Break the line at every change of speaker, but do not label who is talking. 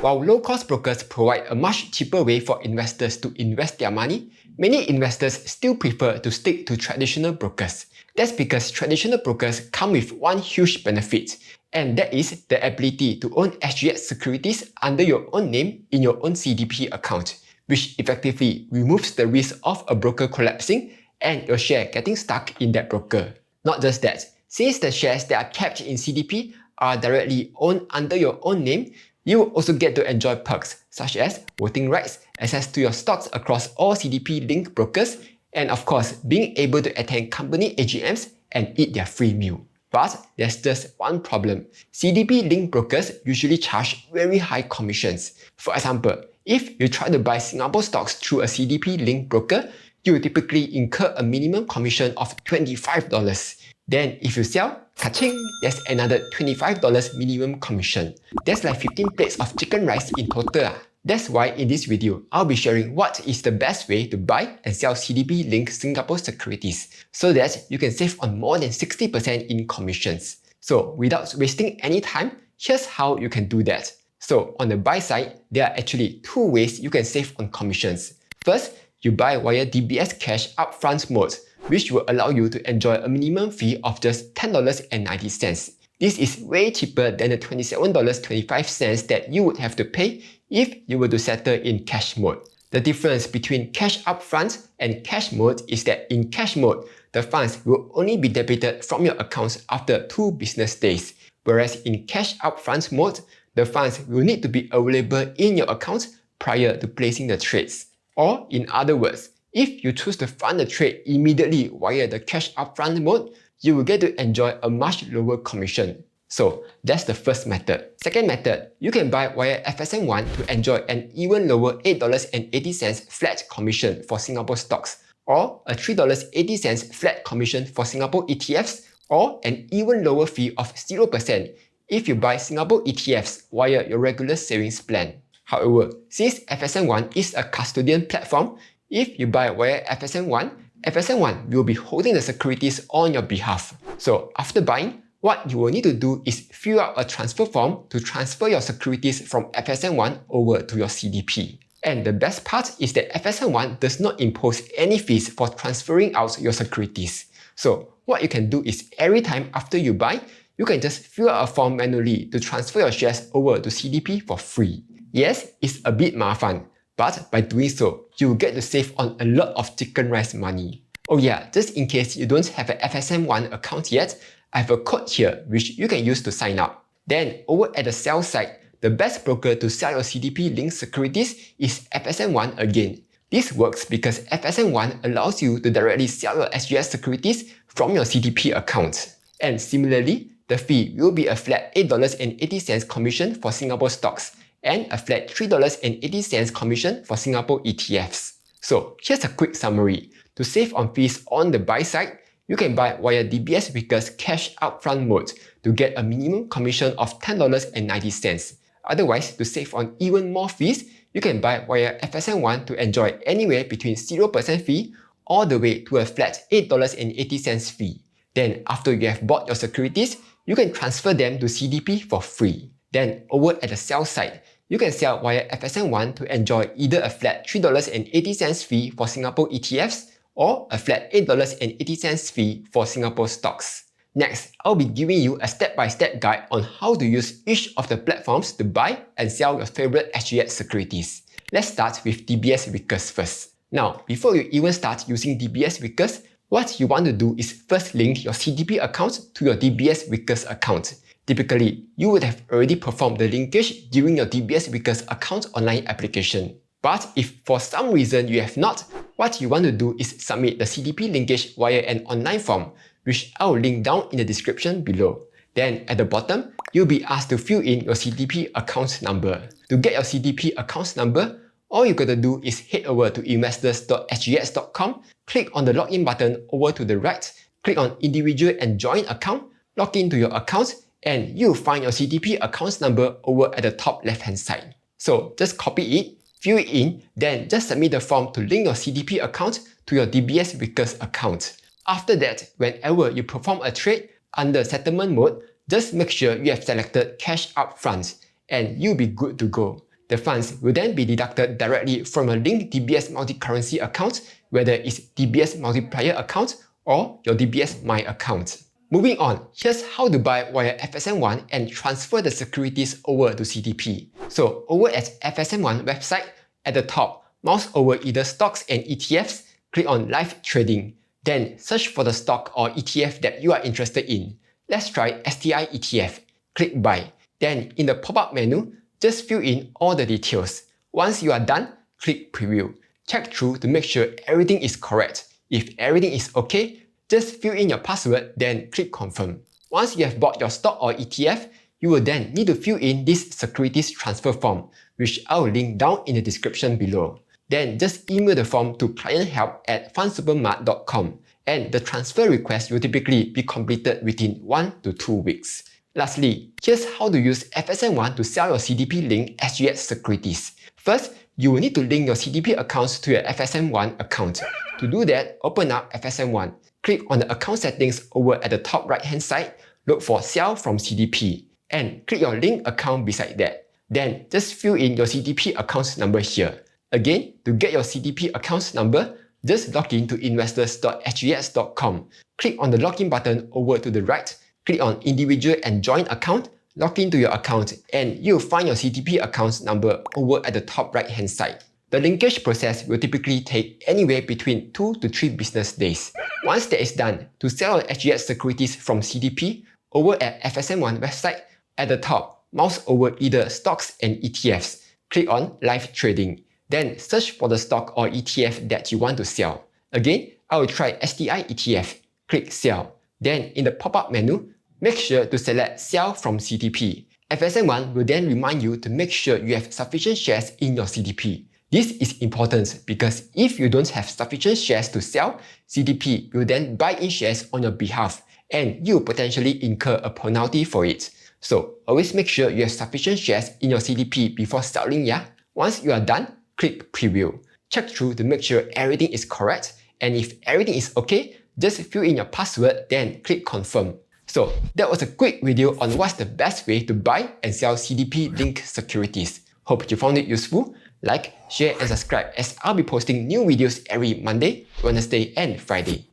While low-cost brokers provide a much cheaper way for investors to invest their money, many investors still prefer to stick to traditional brokers. That's because traditional brokers come with one huge benefit, and that is the ability to own SGX securities under your own name in your own CDP account, which effectively removes the risk of a broker collapsing and your share getting stuck in that broker. Not just that, since the shares that are kept in CDP are directly owned under your own name, you will also get to enjoy perks such as voting rights, access to your stocks across all CDP-linked brokers, and of course, being able to attend company AGMs and eat their free meal. But there's just one problem. CDP-linked brokers usually charge very high commissions. For example, if you try to buy Singapore stocks through a CDP-linked broker, you will typically incur a minimum commission of $25. Then if you sell, ka-ching, there's another $25 minimum commission. That's like 15 plates of chicken rice in total. That's why in this video, I'll be sharing what is the best way to buy and sell CDP-linked Singapore securities so that you can save on more than 60% in commissions. So without wasting any time, here's how you can do that. So on the buy side, there are actually two ways you can save on commissions. First, you buy via DBS Cash Upfront mode, which will allow you to enjoy a minimum fee of just $10.90. This is way cheaper than the $27.25 that you would have to pay if you were to settle in cash mode. The difference between cash upfront and cash mode is that in cash mode, the funds will only be debited from your accounts after 2 business days, whereas in cash upfront mode, the funds will need to be available in your account prior to placing the trades. Or in other words, if you choose to fund the trade immediately via the cash upfront mode, you will get to enjoy a much lower commission. So that's the first method. Second method, you can buy via FSMOne to enjoy an even lower $8.80 flat commission for Singapore stocks, or a $3.80 flat commission for Singapore ETFs, or an even lower fee of 0% if you buy Singapore ETFs via your regular savings plan. However, since FSMOne is a custodian platform, if you buy via FSMOne, FSMOne will be holding the securities on your behalf. So after buying, what you will need to do is fill out a transfer form to transfer your securities from FSMOne over to your CDP. And the best part is that FSMOne does not impose any fees for transferring out your securities. So what you can do is every time after you buy, you can just fill out a form manually to transfer your shares over to CDP for free. Yes, it's a bit mafan, but by doing so, you will get to save on a lot of chicken rice money. Oh yeah, just in case you don't have an FSMOne account yet, I have a code here which you can use to sign up. Then over at the sell side, the best broker to sell your CDP-linked securities is FSMOne again. This works because FSMOne allows you to directly sell your SGX securities from your CDP account. And similarly, the fee will be a flat $8.80 commission for Singapore stocks and a flat $3.80 commission for Singapore ETFs. So here's a quick summary. To save on fees on the buy side, you can buy via DBS Vickers Cash Upfront mode to get a minimum commission of $10.90. Otherwise, to save on even more fees, you can buy via FSMOne to enjoy anywhere between 0% fee all the way to a flat $8.80 fee. Then after you have bought your securities, you can transfer them to CDP for free. Then over at the sell side, you can sell via FSMOne to enjoy either a flat $3.80 fee for Singapore ETFs or a flat $8.80 fee for Singapore stocks. Next, I'll be giving you a step-by-step guide on how to use each of the platforms to buy and sell your favorite SGX securities. Let's start with DBS Vickers first. Now, before you even start using DBS Vickers, what you want to do is first link your CDP account to your DBS Vickers account. Typically, you would have already performed the linkage during your DBS Vickers account online application. But if for some reason you have not, what you want to do is submit the CDP linkage via an online form, which I'll link down in the description below. Then at the bottom, you'll be asked to fill in your CDP account number. To get your CDP account number, all you gotta do is head over to investors.sgx.com, click on the login button over to the right, click on individual and join account, log into your account, and you'll find your CDP account number over at the top left hand side. So just copy it, fill it in, then just submit the form to link your CDP account to your DBS Vickers account. After that, whenever you perform a trade under settlement mode, just make sure you have selected cash upfront and you'll be good to go. The funds will then be deducted directly from a linked DBS multi-currency account, whether it's DBS multiplier account or your DBS My account. Moving on, here's how to buy via FSMOne and transfer the securities over to CDP. So over at FSMOne website, at the top, mouse over either stocks and ETFs, click on Live Trading. Then search for the stock or ETF that you are interested in. Let's try STI ETF. Click Buy. Then in the pop-up menu, just fill in all the details. Once you are done, click Preview. Check through to make sure everything is correct. If everything is okay, just fill in your password, then click Confirm. Once you have bought your stock or ETF, you will then need to fill in this securities transfer form, which I will link down in the description below. Then just email the form to clienthelp@fundsupermart.com, and the transfer request will typically be completed within 1 to 2 weeks. Lastly, here's how to use FSMOne to sell your CDP-linked SGX securities. First, you will need to link your CDP accounts to your FSMOne account. To do that, open up FSMOne. Click on the account settings over at the top right hand side, look for Sell from CDP, and click your link account beside that. Then just fill in your CDP account number here. Again, to get your CDP account number, just log in to investors.sgx.com. Click on the login button over to the right, click on Individual and Joint Account, log into your account, and you'll find your CDP account number over at the top right hand side. The linkage process will typically take anywhere between 2 to 3 business days. Once that is done, to sell your SGX securities from CDP, over at FSMOne website, at the top, mouse over either stocks and ETFs. Click on Live Trading. Then search for the stock or ETF that you want to sell. Again, I will try STI ETF. Click Sell. Then in the pop-up menu, make sure to select Sell from CDP. FSMOne will then remind you to make sure you have sufficient shares in your CDP. This is important because if you don't have sufficient shares to sell, CDP will then buy in shares on your behalf, and you will potentially incur a penalty for it. So always make sure you have sufficient shares in your CDP before selling, yeah? Once you are done, click Preview. Check through to make sure everything is correct, and if everything is okay, just fill in your password, then click Confirm. So that was a quick video on what's the best way to buy and sell CDP-linked securities. Hope you found it useful. Like, share and subscribe as I'll be posting new videos every Monday, Wednesday and Friday.